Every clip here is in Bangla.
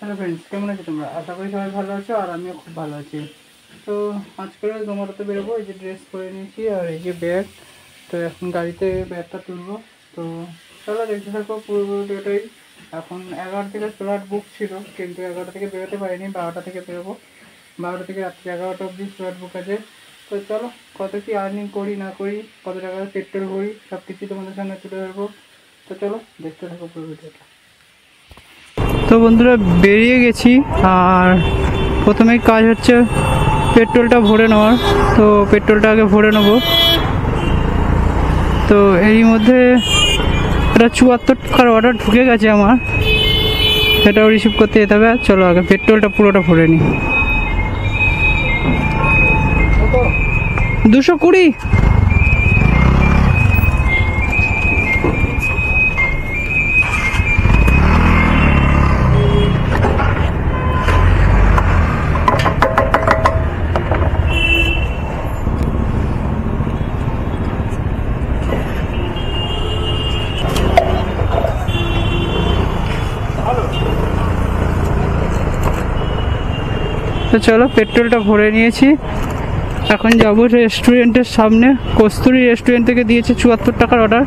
হ্যালো ফ্রেন্ডস, কেমন আছো তোমরা? আশা করি সবাই ভালো আছো আর আমিও খুব ভালো আছি। তো আজকে জোম্যাটোতে বেরোবো। এই যে ড্রেস পরে নিয়েছি আর এই যে ব্যাগ। তো এখন গাড়িতে ব্যাগটা তুলবো। তো চলো দেখতে থাকো পুরো ভিডিওটাই। এখন 11 থেকে স্লট বুক ছিল, কিন্তু 11 থেকে বেরোতে পারিনি। 12টা থেকে বেরোবো। 12টা থেকে রাত্রি 11টা অবধি স্লট বুক আছে। তো চলো কত কি আর্নিং করি না করি, কত টাকা পেট্রোল করি, সব কিছুই তোমাদের সামনে তুলে ধরবো। তো চলো দেখতে থাকো পুরো ভিডিওটা। তো বন্ধুরা বেরিয়ে গেছি, আর প্রথমেই কাজ হচ্ছে পেট্রোলটা ভরে নেওয়ার। তো পেট্রোলটা আগে ভরে নেব। তো এরই মধ্যে একটা 74 টাকার অর্ডার ঢুকে গেছে আমার, সেটাও রিসিভ করতে যেতে হবে। চলো আগে পেট্রোলটা পুরোটা ভরে নিই। 220। তো চলো পেট্রোলটা ভরে নিয়েছি, এখন যাবো রেস্টুরেন্টের সামনে। কস্তুরী রেস্টুরেন্ট থেকে দিয়েছে 74 টাকার অর্ডার।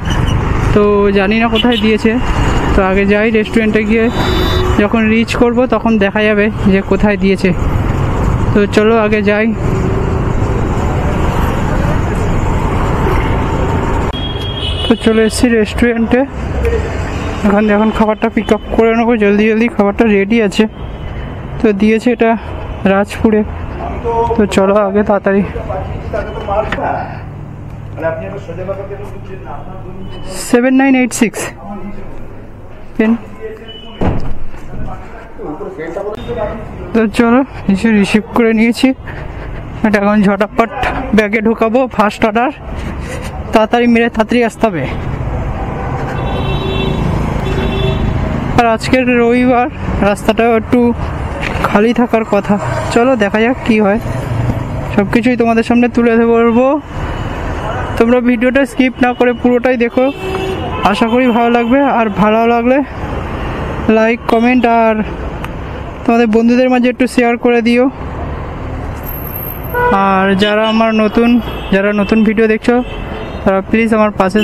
তো জানি না কোথায় দিয়েছে। তো আগে যাই রেস্টুরেন্টে, গিয়ে যখন রিচ করব তখন দেখা যাবে যে কোথায় দিয়েছে। তো চলো আগে যাই। তো চলে এসেছি রেস্টুরেন্টে। এখন খাবারটা পিক আপ করে নেবো জলদি। খাবারটা রেডি আছে। তো দিয়েছে এটা রাজপুরে। তো চলো আগে তাড়াতাড়ি। 7986 পেন। তো চলো এসে রিসিভ করে নিয়েছি। এটা এখন ঝটাপট ব্যাগে ঢোকাবো। ফার্স্ট অর্ডার, তাড়াতাড়ি মেরে তাড়াতাড়ি আসতে হবে। আর আজকের রবিবার, রাস্তাটাও একটু খালি থাকার কথা। চলো দেখা যাক কি হয়। সব কিছুই তোমাদের সামনে তুলে ধরবো। তোমরা ভিডিওটা স্কিপ না করে পুরোটাই দেখো, আশা করি ভালো লাগবে। আর ভালো লাগলে লাইক, কমেন্ট আর তোমাদের বন্ধুদের মাঝে একটু শেয়ার করে দিও। আর যারা নতুন ভিডিও দেখছো, তারা প্লিজ আমার পাশে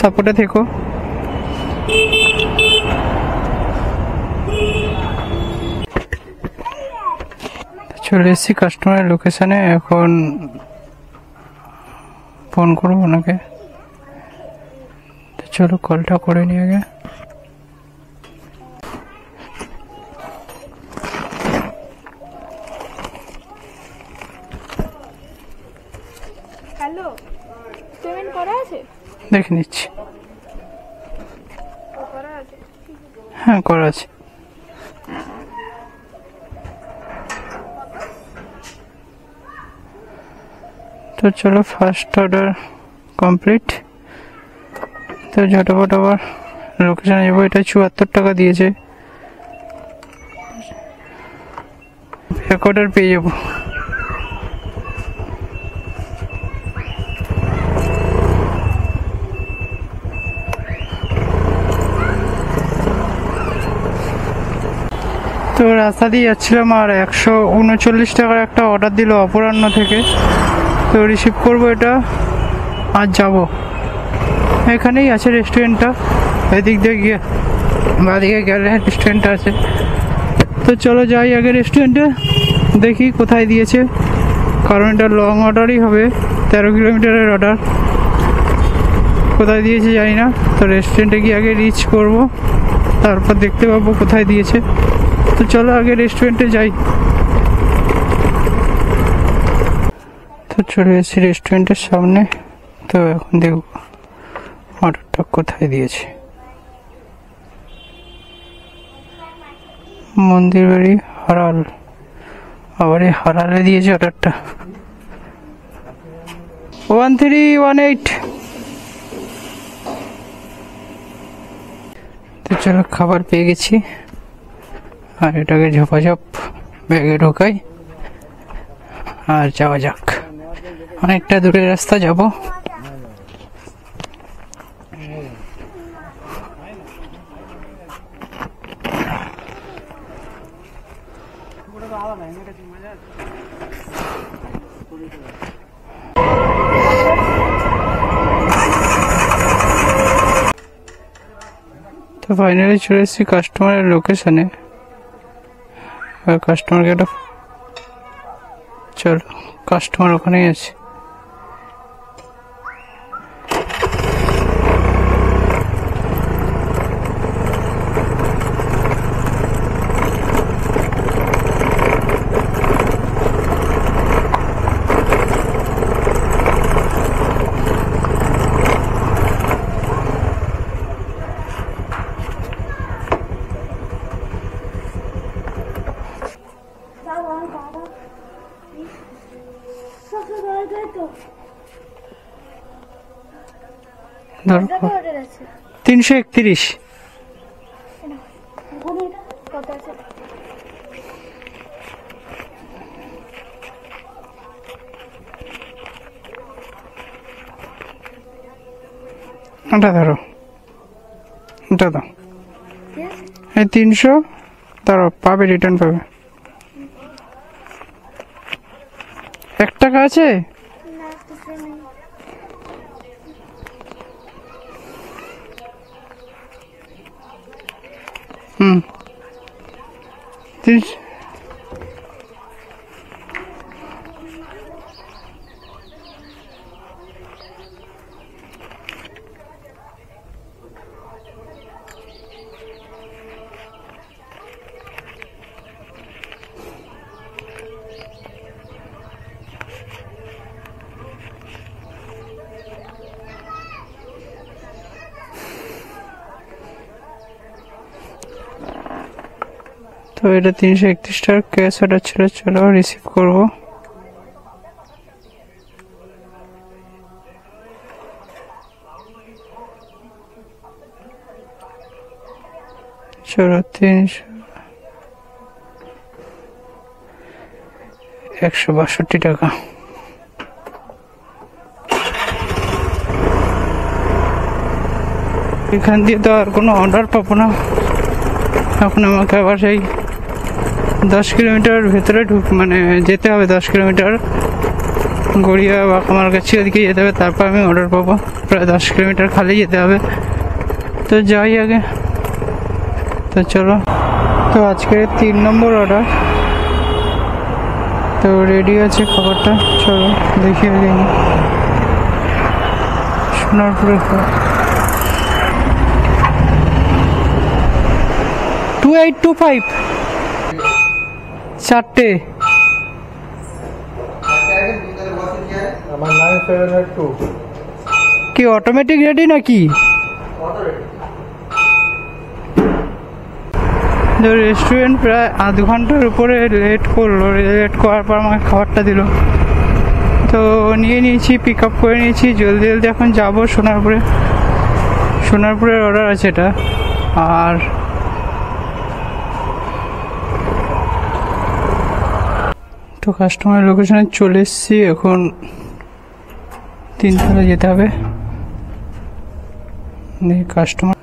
সাপোর্টে থেকো। চলে এসেছি কাস্টমারের লোকেশানে। এখন ফোন করবো ওনাকে। চলো কলটা করে নিয়ে আগে। হ্যালো, পেমেন্ট করা আছে? দেখে নিচ্ছি। করা আছে? হ্যাঁ করা আছে। তো চলো ফার্স্ট অর্ডার কমপ্লিট। তো ঝটপট আবার লোকেশানে যাবো। এটা 74 টাকা দিয়েছে। এক অর্ডার পেয়ে যাবো। তো রাস্তা দিয়ে যাচ্ছিলাম, আর 139 টাকার একটা অর্ডার দিল অপরাহ্ন থেকে। তো রিসিভ করবো এটা আর যাব। এখানেই আছে রেস্টুরেন্টটা, এদিক দিয়ে গিয়ে বাদিকে গেলে রেস্টুরেন্টটা আছে। তো চলো যাই আগে রেস্টুরেন্টে, দেখি কোথায় দিয়েছে। কারণ এটা লং অর্ডারই হবে, 13 কিলোমিটারের অর্ডার। কোথায় দিয়েছে জানি না। তো রেস্টুরেন্টে গিয়ে আগে রিচ করব, তারপর দেখতে পাবো কোথায় দিয়েছে। তো চলো আগে রেস্টুরেন্টে যাই। তো চলে এসেছি রেস্টুরেন্টের সামনে। তো এখন দেখব অর্ডারটা কোথায় দিয়েছে। মন্দির বাড়ি, হারাল। আবার এই হারালে দিয়েছে অর্ডারটা। 1318। তো চলো খাবার পেয়ে গেছি, আর এটাকে ঝোপাঝপ ব্যাগে ঢোকাই আর যাওয়া যাক। অনেকটা দূরের রাস্তা যাব। তো ফাইনালি চলে এসেছি কাস্টমারের লোকেশনে। আর কাস্টমারকে একটা চলো, কাস্টমার ওখানেই আছে। ধরো 331। এটা ধরো, এটা দাও, এই 300 ধরো, পাবে, রিটার্ন পাবে। 1 টাকা আছে? হুম, 300। তো এটা 331 টাকার ক্যাশ অর্ডার ছিল, চলো রিসিভ করবো। চলো 162 টাকা। এখান দিয়ে তো আর কোনো অর্ডার পাবো না, এখন আমাকে আবার সেই 10 কিলোমিটার ভেতরে মানে যেতে হবে। 10 কিলোমিটার গড়িয়া বা কামারগাছি ওদিকে যেতে হবে, তারপর আমি অর্ডার পাবো। প্রায় 10 কিলোমিটার খালি যেতে হবে, তো যাই আগে। তো চলো, তো আজকে 3 নম্বর অর্ডার, তো রেডি আছে খাবারটা, চলো দেখি আগে। সোনারপুরের খাবার 2825 চারটে। আমার 9782 কি অটোমেটিক রেডি নাকি? রেস্টুরেন্ট প্রায় আধ ঘন্টার উপরে লেট করলো, লেট করার পর আমাকে খাবারটা দিল, তো নিয়ে নিয়েছি, পিক আপ করে নিয়েছি। জলদি জলদি এখন যাবো সোনারপুরে। সোনারপুরের অর্ডার আছে এটা। আর তো কাস্টমার লোকেশনে চলে এসেছি, এখন 3 তলা যেতে হবে। কাস্টমার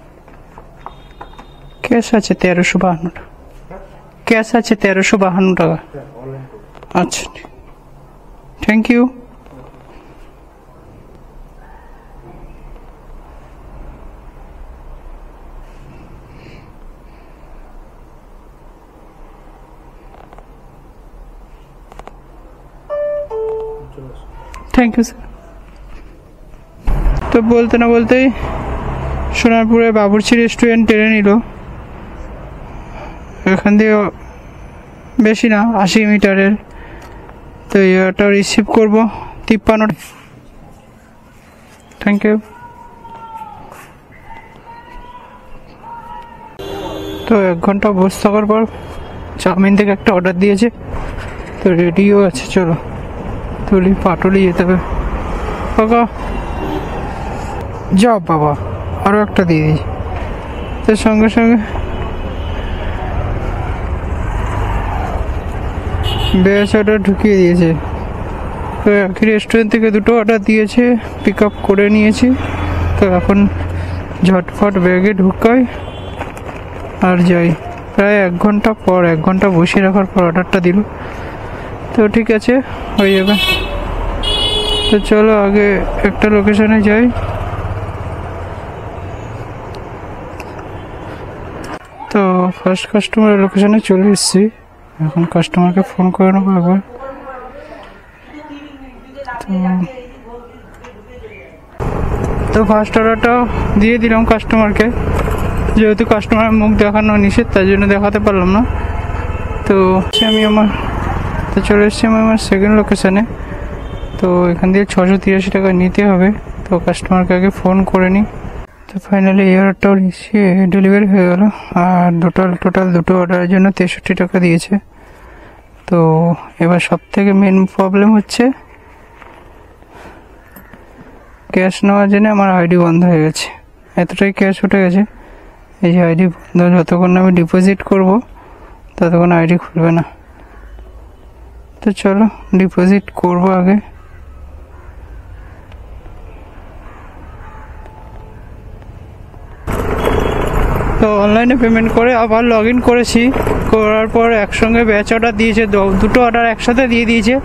ক্যাশ আছে 1352 টাকা, ক্যাশ আছে 1352 টাকা। আচ্ছা, thank you. Thank you sir. তো বলতে না বলতেই সোনারপুরে বাবুর্চি রেস্টুরেন্ট টেনে নিল। এখান দিয়ে বেশি না, 80 মিটারের। তো এটা রিসিভ করবো 53। Thank you. তো 1 ঘন্টা বসে থাকার পর চাউমিন থেকে একটা অর্ডার দিয়েছে, তো রেডিও আছে। চলো তুলি, পাটুলি যেতে হবে। কাকা যাও বাবা, আরও একটা দিয়ে দিই। তো সঙ্গে সঙ্গে ব্যাস অর্ডার ঢুকিয়ে দিয়েছে। তো একই রেস্টুরেন্ট থেকে 2টো অর্ডার দিয়েছে, পিক আপ করে নিয়েছি। তো এখন ঝটফট ব্যাগে ঢুকাই আর যাই। প্রায় 1 ঘন্টা পর, 1 ঘন্টা বসিয়ে রাখার পর অর্ডারটা দিল। তো ঠিক আছে, হয়ে যাবে। তো চলো আগে একটা লোকেশনে যাই। তো ফার্স্ট কাস্টমার লোকেশনে চলে এসেছি, এখন কাস্টমারকে ফোন করে নেবো একবার। তো ফার্স্ট অর্ডারটা দিয়ে দিলাম কাস্টমারকে, যেহেতু কাস্টমারের মুখ দেখানো নিষেধ তাই জন্য দেখাতে পারলাম না। তো চলে এসেছি আমি আমার সেকেন্ড লোকেশানে। তো এখান থেকে 683 টাকা নিতে হবে। তো কাস্টমারকে আগে ফোন করে নিই। তো ফাইনালি এই অর্ডারটাও ডেলিভারি হয়ে গেল। আর টোটাল দুটো অর্ডারের জন্য 63 টাকা দিয়েছে। তো এবার সব থেকে মেন প্রবলেম হচ্ছে ক্যাশ নেওয়ার জন্য আমার আইডি বন্ধ হয়ে গেছে। এতটাই ক্যাশ উঠে গেছে, এই যে আইডি বন্ধ, যতক্ষণ আমি ডিপোজিট করব ততক্ষণ আইডি খুলবে না। তো চলো ডিপোজিট করব আগে। তো অনলাইনে পেমেন্ট করে আবার লগ ইন করেছি, করার পর একসঙ্গে ব্যাচ অর্ডার দিয়েছে, দুটো অর্ডার একসাথে দিয়ে দিয়েছে।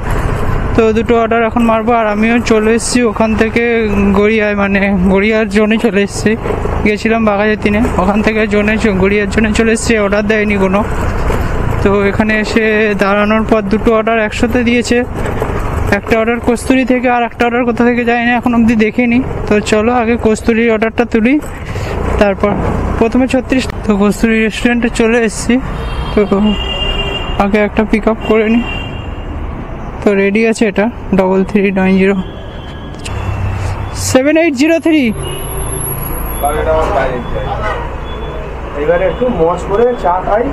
তো দুটো অর্ডার এখন মারবো। আর আমিও চলে এসেছি ওখান থেকে গড়িয়ায়, মানে গড়িয়ার জোনে চলে এসেছি। গেছিলাম বাঘাযতীনে, ওখান থেকে গড়িয়ার জোনে চলে এসেছি, অর্ডার দেয়নি কোনো। তো এখানে এসে দাঁড়ানোর পর দুটো অর্ডার একসাথে দিয়েছে। একটা অর্ডার কস্তুরি থেকে, আর একটা অর্ডার কোথা থেকে যায় না এখন অবধি দেখিনি। তো চলো আগে কস্তুরির অর্ডারটা তুলি, তারপর প্রথমে 36। তো কস্তুরি রেস্টুরেন্টে চলে এসেছি। তো আগে একটা পিক আপ করে নিই। তো রেডি আছে, এটা 33907803। এবারে একটু মজ করে চা খাই।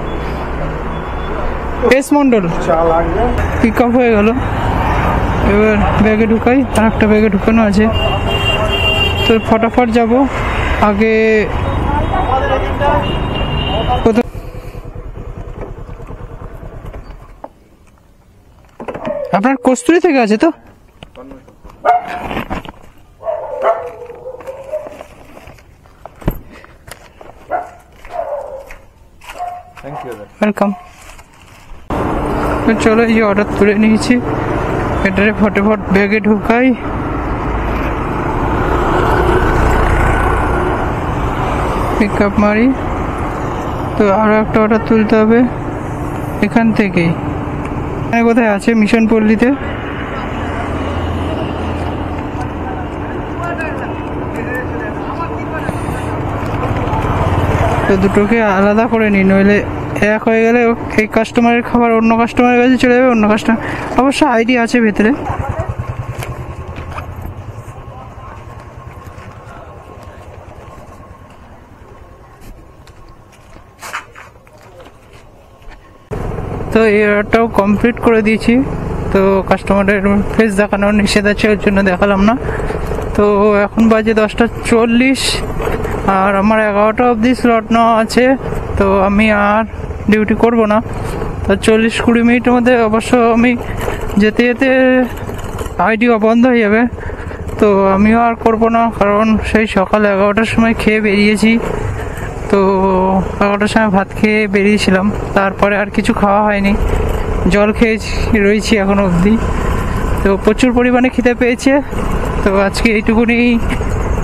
এস মন্ডল চা লাগবে। পিক আপ হয়ে গেল। এবার ব্যাগে ঢুকাই, আর একটা ব্যাগে ঢুকানো আছে। তো ফটাফট যাব আগে। আপনার কস্তুরি থেকে আছে তো? ওয়েলকাম। চলো এই অর্ডার তুলে নিয়েছি, এটারে ফটাফট ব্যাগে ঢুকাই। পিক আপ মারি। তো আরও একটা অর্ডার তুলতে হবে এখান থেকেই। কোথায় আছে? মিশন পল্লীতে। তো দুটোকে আলাদা করে নিই, নইলে এক হয়ে গেলে এই কাস্টমারের খাবার অন্য কাস্টমারের কাছে চলে যাবে। অন্য কাস্টমার অবশ্য আইডি আছে ভেতরে। তো এই অর্ডারটাও কমপ্লিট করে দিয়েছি। তো কাস্টমারের ফেস দেখানোর নিষেধ আছে, ওর জন্য দেখালাম না। তো এখন বাজে 10:40, আর আমার 11টা অবধি স্লট নেওয়া আছে। তো আমি আর ডিউটি করব না। তো 40-20 মিনিটের মধ্যে অবশ্য আমি যেতে যেতে আইডি বন্ধ হয়ে যাবে। তো আমিও আর করব না, কারণ সেই সকাল 11টার সময় খেয়ে বেরিয়েছি। তো 11টার সময় ভাত খেয়ে বেরিয়েছিলাম, তারপরে আর কিছু খাওয়া হয়নি, জল খেয়ে রয়েছি এখনো অবধি। তো প্রচুর পরিমাণে খিদে পেয়েছে। তো আজকে এইটুকুনি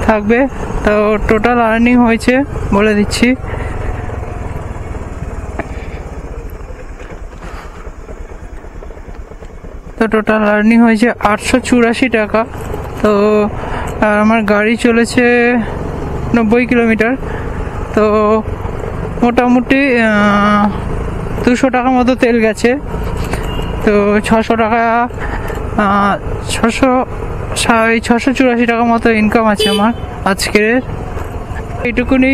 থাকবে। তো টোটাল আর্নিং হয়েছে বলে দিচ্ছি। তো টোটাল আর্নিং হয়েছে 884 টাকা। তো আমার গাড়ি চলেছে 90 কিলোমিটার। তো মোটামুটি 200 টাকা মতো তেল গেছে। তো 600 টাকা 684 টাকা মতো ইনকাম আছে আমার আজকের। এইটুকুনি।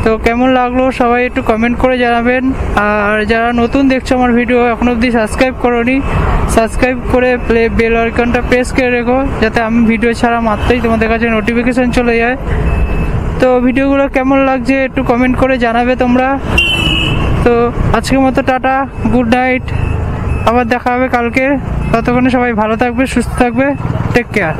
তো কেমন লাগলো সবাই একটু কমেন্ট করে জানাবেন। আর যারা নতুন দেখছো আমার ভিডিও, এখনো অবধি সাবস্ক্রাইব করোনি, সাবস্ক্রাইব করে বেল আইকনটা প্রেস করে রেখো, যাতে আমি ভিডিও ছাড়া মাত্রই তোমাদের কাছে নোটিফিকেশন চলে যায়। তো ভিডিওগুলো কেমন লাগছে একটু কমেন্ট করে জানাবে তোমরা। তো আজকের মতো টাটা, গুড নাইট, আবার দেখা হবে কালকে। ততক্ষণে সবাই ভালো থাকবে, সুস্থ থাকবে, টেক কেয়ার।